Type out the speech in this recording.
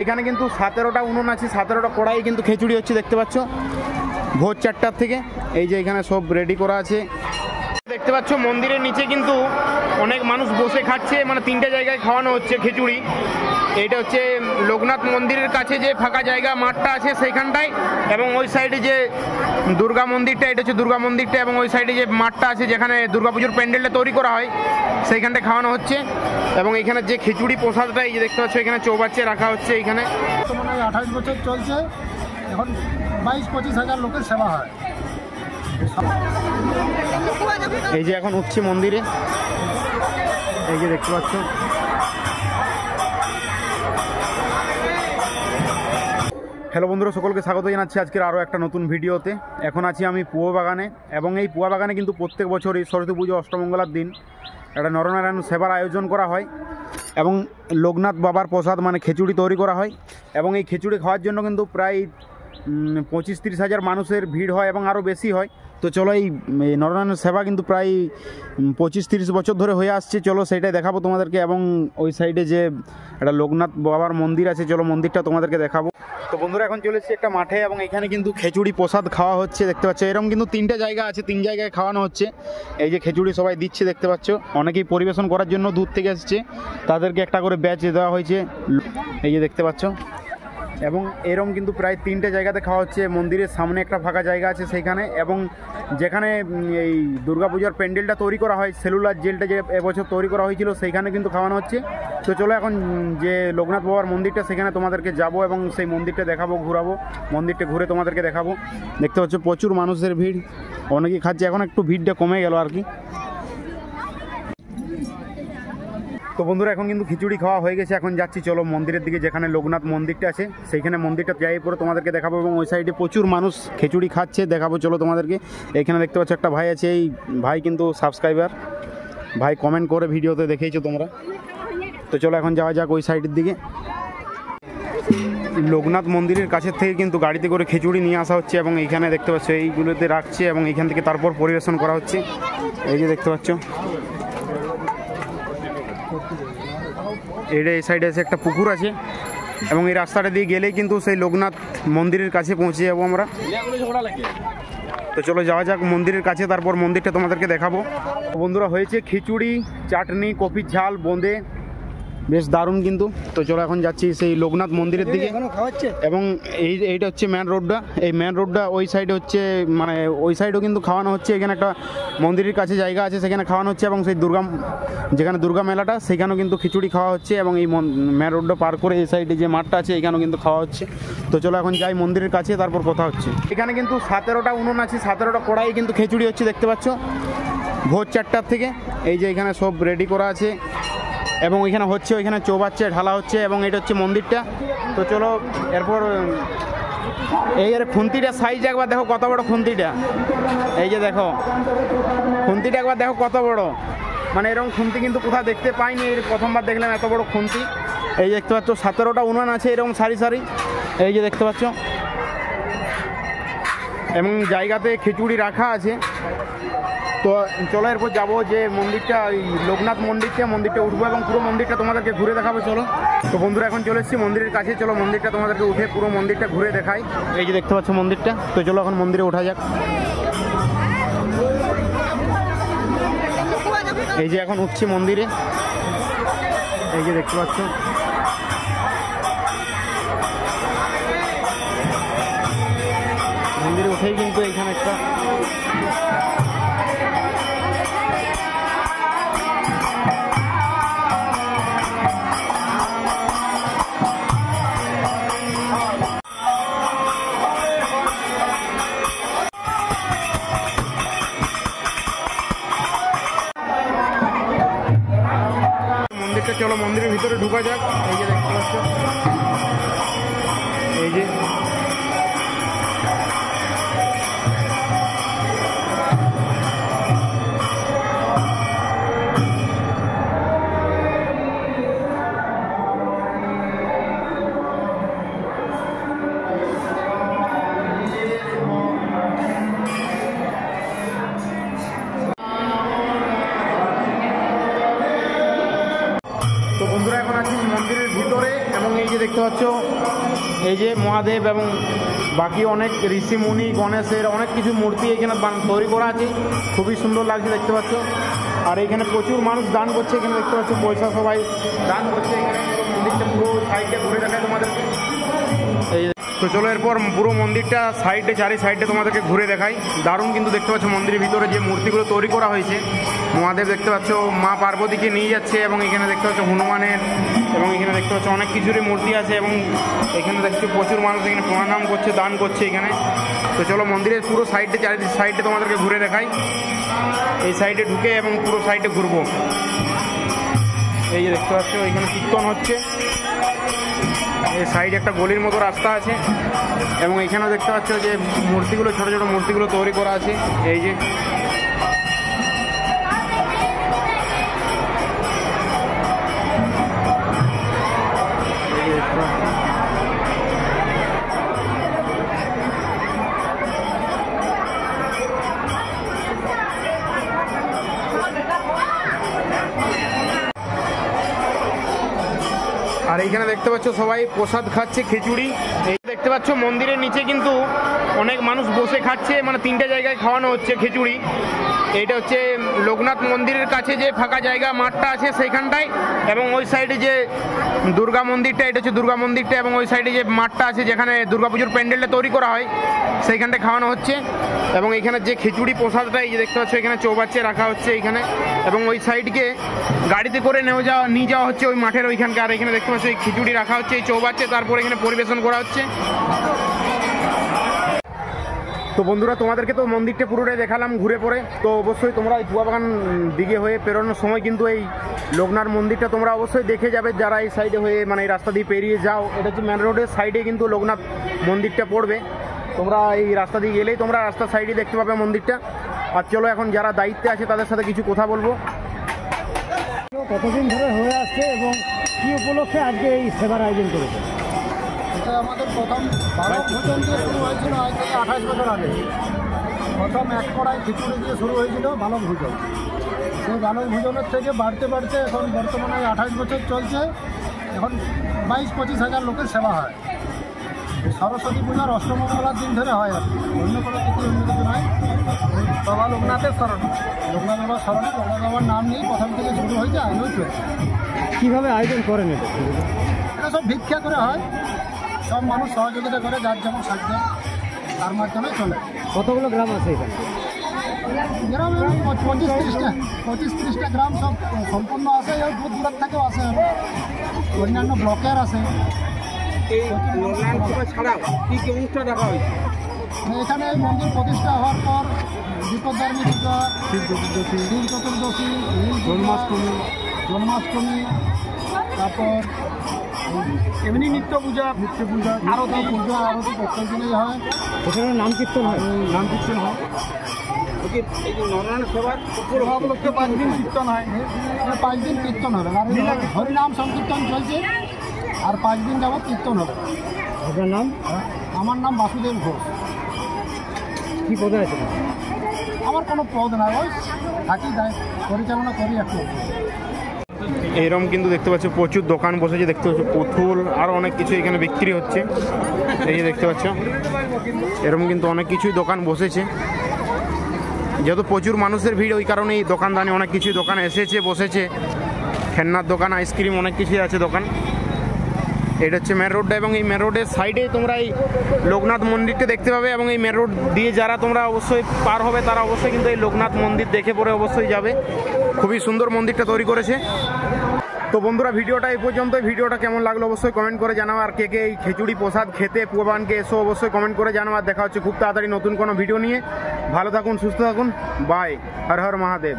এখানে কিন্তু 17টা উনুন আছে, 17টা কড়াই কিন্তু খিচুড়ি হচ্ছে দেখতে পাচ্ছ ভোর 4টার থেকে। এই যে এখানে সব রেডি করা আছে দেখতে পাচ্ছ। মন্দিরের নিচে কিন্তু অনেক মানুষ বসে খাচ্ছে, মানে 3টে জায়গায় খাওয়ানো হচ্ছে খিচুড়ি। এইটা হচ্ছে লোকনাথ মন্দিরের কাছে যে ফাঁকা জায়গা মাঠটা আছে সেইখানটায়, এবং ওই সাইডে যে দুর্গা মন্দিরটা, এটা হচ্ছে দুর্গা মন্দিরটা, এবং ওই সাইডে যে মাঠটা আছে যেখানে দুর্গাপুজোর প্যান্ডেলটা তৈরি করা হয় সেইখানটায় খাওয়ানো হচ্ছে। এবং এখানে যে খিচুড়ি প্রসাদটা এই যে দেখতে পাচ্ছ এখানে চৌবাচ্চে রাখা হচ্ছে। এখানে 28 বছর চলছে, এখন 22-25 হাজার লোকের সেবা হয়। এই যে এখন উঠছি মন্দিরে, এই যে দেখতে পাচ্ছ। হ্যালো বন্ধুরা, সকলকে স্বাগত জানাচ্ছি আজকের আরও একটা নতুন ভিডিওতে। এখন আছি আমি পুয়া বাগানে, এবং এই পুয়া বাগানে কিন্তু প্রত্যেক বছর এই সরস্বতী পুজো অষ্টমঙ্গলার দিন একটা নরনারায়ণ সেবার আয়োজন করা হয়, এবং লোকনাথ বাবার প্রসাদ মানে খিচুড়ি তৈরি করা হয়। এবং এই খিচুড়ি খাওয়ার জন্য কিন্তু প্রায় 25-30 হাজার মানুষের ভিড় হয় এবং আরও বেশি হয়। তো চলো এই নরনারায়ণ সেবা কিন্তু প্রায় 25-30 বছর ধরে হয়ে আসছে, চলো সেইটাই দেখাবো তোমাদেরকে। এবং ওই সাইডে যে একটা লোকনাথ বাবার মন্দির আছে, চলো মন্দিরটা তোমাদেরকে দেখাবো। তো বন্ধুরা এখন চলে এসেছি একটা মাঠে, এবং এখানে কিন্তু খিচুড়ি প্রসাদ খাওয়া হচ্ছে দেখতে পাচ্ছ। এরকম কিন্তু 3টে জায়গা আছে, 3 জায়গায় খাওয়ানো হচ্ছে। এই যে খিচুড়ি সবাই দিচ্ছে দেখতে পাচ্ছ, অনেকেই পরিবেশন করার জন্য দূর থেকে এসেছে, তাদেরকে একটা করে ব্যাচ দেওয়া হয়েছে, এই যে দেখতে পাচ্ছ। এবং এরকম কিন্তু প্রায় 3টে জায়গাতে খাওয়া হচ্ছে। মন্দিরের সামনে একটা ফাঁকা জায়গা আছে সেইখানে, এবং যেখানে এই দুর্গাপূজার প্যান্ডেলটা তৈরি করা হয়, সেলুলার জেলটা যে এবছর তৈরি করা হয়েছিল সেইখানে কিন্তু খাওয়ানো হচ্ছে। তো চলো এখন যে লোকনাথ বাবার মন্দিরটা সেখানে তোমাদেরকে যাব, এবং সেই মন্দিরটা দেখাবো, ঘুরাবো, মন্দিরটা ঘুরে তোমাদেরকে দেখাবো। দেখতে পাচ্ছ প্রচুর মানুষের ভিড়, অনেকেই খাচ্ছে, এখন একটু ভিড়টা কমে গেল আর কি। তো বন্ধুরা এখন কিন্তু খিচুড়ি খাওয়া হয়ে গেছে, এখন যাচ্ছি চলো মন্দিরের দিকে, যেখানে লোকনাথ মন্দিরটা আছে সেইখানে মন্দিরটা যাই পরে তোমাদেরকে দেখাবো। এবং ওই সাইডে প্রচুর মানুষ খিচুড়ি খাচ্ছে, দেখাবো চলো তোমাদেরকে। এখানে দেখতে পাচ্ছ একটা ভাই আছে, এই ভাই কিন্তু সাবস্ক্রাইবার, ভাই কমেন্ট করে ভিডিওতে দেখেইছো তোমরা। তো চলো এখন যাওয়া যাক ওই সাইডের দিকে। লোকনাথ মন্দিরের কাছের থেকে কিন্তু গাড়িতে করে খিচুড়ি নিয়ে আসা হচ্ছে, এবং এইখানে দেখতে পাচ্ছ এইগুলোতে রাখছে, এবং এইখান থেকে তারপর পরিবেশন করা হচ্ছে। এই যে দেখতে পাচ্ছ এই সাইডে আছে একটা পুকুর আছে, এবং এই রাস্তাটা দিয়ে গেলেই কিন্তু সেই লোকনাথ মন্দিরের কাছে পৌঁছে যাবো আমরা। তো চলো যাওয়া যাক মন্দিরের কাছে, তারপর মন্দিরটা তোমাদেরকে দেখাবো। বন্ধুরা হয়েছে খিচুড়ি, চাটনি, কপির ঝাল, বোঁদে, বেশ দারুণ কিন্তু। তো চলো এখন যাচ্ছি সেই লোকনাথ মন্দিরের দিকে, এবং এইটা হচ্ছে মেন রোডটা। এই মেন রোডটা ওই সাইডে হচ্ছে, মানে ওই সাইডেও কিন্তু খাওয়ানো হচ্ছে। এখানে একটা মন্দিরের কাছে জায়গা আছে, সেখানে খাওয়ানো হচ্ছে, এবং সেই যেখানে দুর্গা মেলাটা সেখানেও কিন্তু খিচুড়ি খাওয়া হচ্ছে। এবং এই মেন রোডটা পার করে এই সাইডে যে মাঠটা আছে এখানেও কিন্তু খাওয়া হচ্ছে। তো চলো এখন যাই মন্দিরের কাছে, তারপর কথা হচ্ছে। এখানে কিন্তু 17টা উনুন আছে, 17টা কড়াই কিন্তু খিচুড়ি হচ্ছে দেখতে পাচ্ছ ভোর 4টার থেকে। এই যে এখানে সব রেডি করা আছে, এবং ওইখানে হচ্ছে, ওইখানে চৌবাচ্চে ঢালা হচ্ছে, এবং এটা হচ্ছে মন্দিরটা। তো চলো এরপর এই খুন্তিটা সাইজ একবার দেখো কত বড় খুন্তিটা, এই যে দেখো খুন্তিটা একবার দেখো কত বড়, মানে এরকম খুন্তি কিন্তু কোথাও দেখতে পাইনি, এর প্রথমবার দেখলাম এত বড় খুন্তি। এই দেখতে পাচ্ছ 17টা উনুন আছে এরকম সারি সারি, এই যে দেখতে পাচ্ছ, এবং জায়গাতে খিচুড়ি রাখা আছে। তো চলো এরপর যাবো যে মন্দিরটা, ওই লোকনাথ মন্দিরটা উঠবো, এবং পুরো মন্দিরটা তোমাদেরকে ঘুরে দেখাবো চলো। তো বন্ধুরা এখন চলে এসেছি মন্দিরের কাছে, চলো মন্দিরটা তোমাদেরকে উঠে পুরো মন্দিরটা ঘুরে দেখাই। এই যে দেখতে পাচ্ছ মন্দিরটা। তো চলো এখন মন্দিরে ওঠা যাক। এই যে এখন উঠছি মন্দিরে, এই যে দেখতে পাচ্ছ। মন্দিরে উঠেই কিন্তু এইখানে একটা মন্দিরটা, চলো মন্দিরের ভিতরে ঢুকা যাক। এই যে দেখতে পাচ্ছ, এই যে মন্দিরের ভিতরে, এবং এই যে যে দেখতে পাচ্ছ এই যে মহাদেব এবং বাকি অনেক ঋষি মুনি গণেশের অনেক কিছু মূর্তি এখানে তৈরি করা আছে, খুবই সুন্দর লাগছে দেখতে পাচ্ছ। আর এখানে প্রচুর মানুষ দান করছে, এখানে দেখতে পাচ্ছ পয়সা সবাই দান করছে। এখানে মন্দিরটা পুরো সাইডে ঘুরে দেখায় তোমাদেরকে। এই তো চলো এরপর পুরো মন্দিরটা সাইডে চারি সাইডে তোমাদেরকে ঘুরে দেখাই। দারুণ কিন্তু দেখতে পাচ্ছ মন্দিরের ভিতরে যে মূর্তিগুলো তৈরি করা হয়েছে। মহাদেব দেখতে পাচ্ছ মা পার্বতীকে নিয়ে যাচ্ছে এবং এখানে দেখতে পাচ্ছ হনুমানের এবং এখানে দেখতে পাচ্ছ অনেক কিছুরই মূর্তি আছে এবং এখানে দেখছো প্রচুর মানুষ এখানে প্রণাম করছে, দান করছে এখানে। তো চলো মন্দিরের পুরো সাইডে চারি সাইডে তোমাদেরকে ঘুরে দেখাই। এই সাইডে ঢুকে এবং পুরো সাইডে ঘুরবো। এই যে দেখতে পাচ্ছ এখানে কীর্তন হচ্ছে। এই সাইডে একটা গলির মতো রাস্তা আছে এবং এখানেও দেখতে পাচ্ছ যে মূর্তিগুলো ছোট ছোট মূর্তিগুলো তৈরি করা আছে। এই যে আর এইখানে দেখতে পাচ্ছ সবাই প্রসাদ খাচ্ছে, খিচুড়ি। এই দেখতে পাচ্ছ মন্দিরের নিচে কিন্তু অনেক মানুষ বসে খাচ্ছে, মানে 3টে জায়গায় খাওয়ানো হচ্ছে খিচুড়ি। এইটা হচ্ছে লোকনাথ মন্দিরের কাছে যে ফাঁকা জায়গা মাঠটা আছে সেইখানটায়, এবং ওই সাইডে যে দুর্গা মন্দিরটা, এটা হচ্ছে দুর্গা মন্দিরটা, এবং ওই সাইডে যে মাঠটা আছে যেখানে দুর্গাপুজোর প্যান্ডেলটা তৈরি করা হয় সেইখানটায় খাওয়ানো হচ্ছে। এবং এখানে যে খিচুড়ি প্রসাদটা এই যে দেখতে পাচ্ছ এখানে চৌবাচ্চে রাখা হচ্ছে এইখানে, এবং ওই সাইডকে গাড়িতে করে নিয়ে যাওয়া হচ্ছে ওই মাঠের ওইখানকে। আর এখানে দেখতে পাচ্ছ এই খিচুড়ি রাখা হচ্ছে এই চৌবাচ্চে, তারপর এখানে পরিবেশন করা হচ্ছে। তো বন্ধুরা তোমাদেরকে তো মন্দিরটা পুরোটাই দেখালাম ঘুরে পড়ে। তো অবশ্যই তোমরা এই পুয়াবাগান দিকে হয়ে পেরোনোর সময় কিন্তু এই লোকনাথ মন্দিরটা তোমরা অবশ্যই দেখে যাবে, যারা এই সাইডে হয়ে মানে এই রাস্তা দিয়ে পেরিয়ে যাও। এটা হচ্ছে মেন রোডের সাইডে কিন্তু লোকনাথ মন্দিরটা পড়বে। তোমরা এই রাস্তা দিয়ে গেলেই তোমরা রাস্তার সাইডে দেখতে পাবে মন্দিরটা। আর চলো এখন যারা দায়িত্বে আছে তাদের সাথে কিছু কথা বলবো। কতদিন ধরে হয়ে আসছে এবং কী উপলক্ষে আজকে এই সেবার আয়োজন করেছে? এটা আমাদের প্রথম বালক ভোজন দিয়ে শুরু হয়েছিল আজ থেকে 28 বছর আগে। প্রথম এক কড়াই খিচুড়ি দিয়ে শুরু হয়েছিল বালক ভোজন। সেই বালক ভোজনের থেকে বাড়তে বাড়তে এখন বর্তমানে 28 বছর চলছে। এখন 22-25 হাজার লোকের সেবা হয়। সরস্বতী পূজার অষ্টমঙ্গলার দিন ধরে হয় আর অন্য কোনো কিছু নয়। বাবা লোকনাথের স্মরণে, লোকনাথ বাবার স্মরণে, লোকনাথ বাবার নাম নিয়েই প্রথম থেকে শুরু হয়েছে, আয়োজন চলছে। কীভাবে আয়োজন করেন এটা? এটা সব ভিক্ষা করে হয়, সব মানুষ সহযোগিতা করে, যার যেমন সাধ্য তার মাধ্যমে চলে। কতগুলো গ্রাম আছে এখানে? গ্রামে 25-30টা গ্রাম সব সম্পূর্ণ আছে, এর দূর দূরের থেকেও আছে, অন্যান্য ব্লকের আছে। ছাড়াও কী কী অনুষ্ঠান রাখা হয়েছে এখানে? এই মন্দির প্রতিষ্ঠা হওয়ার পর বিপদধর্মী পূজা, শিব চতুর্দশী, জন্মাষ্টমী, তারপর এমনি নিত্য পূজা, আরতি প্রত্যেক দিনেই হয়। এখানে নাম কীর্তন হয়। এই যে নরনারায়ণ সভার উপলক্ষে 5 দিন কীর্তন হয়। 5 দিন কীর্তন হবে, আর হরিনাম সংকীর্তন চলছে, আর 5 দিন যাবত কীর্তন হবে। আপনার নাম? আমার নাম বাসুদেব ঘোষ। কী পদে আছে? আমার কোনো পদ নাই, ওই থাকি, পরিচালনা করি একটু। এইরকম কিন্তু দেখতে পাচ্ছ প্রচুর দোকান বসেছে, দেখতে পাচ্ছ পুতুল আরও অনেক কিছু এখানে বিক্রি হচ্ছে। এই যে দেখতে পাচ্ছ এরকম কিন্তু অনেক কিছুই দোকান বসেছে। যেহেতু প্রচুর মানুষের ভিড়, ওই কারণে এই দোকানদানি অনেক কিছুই দোকান এসেছে, বসেছে। খেলনার দোকান, আইসক্রিম, অনেক কিছুই আছে দোকান। এটা হচ্ছে মেন রোডটা, এবং এই মেন রোডের সাইডে তোমরা এই লোকনাথ মন্দিরটা দেখতে পাবে। এবং এই মেন রোড দিয়ে যারা তোমরা অবশ্যই পার হবে তারা অবশ্যই কিন্তু এই লোকনাথ মন্দির দেখে পরে অবশ্যই যাবে। খুবই সুন্দর মন্দিরটা তৈরি করেছে। তো বন্ধুরা ভিডিওটা এই পর্যন্ত। ভিডিওটা কেমন লাগলো অবশ্যই কমেন্ট করে জানাও। আর কে কে এই খিচুড়ি প্রসাদ খেতে পুয়াবাগানকে এসো অবশ্যই কমেন্ট করে জানাও। আর দেখা হচ্ছে খুব তাড়াতাড়ি নতুন কোনো ভিডিও নিয়ে। ভালো থাকুন, সুস্থ থাকুন, বাই। হর হর মহাদেব।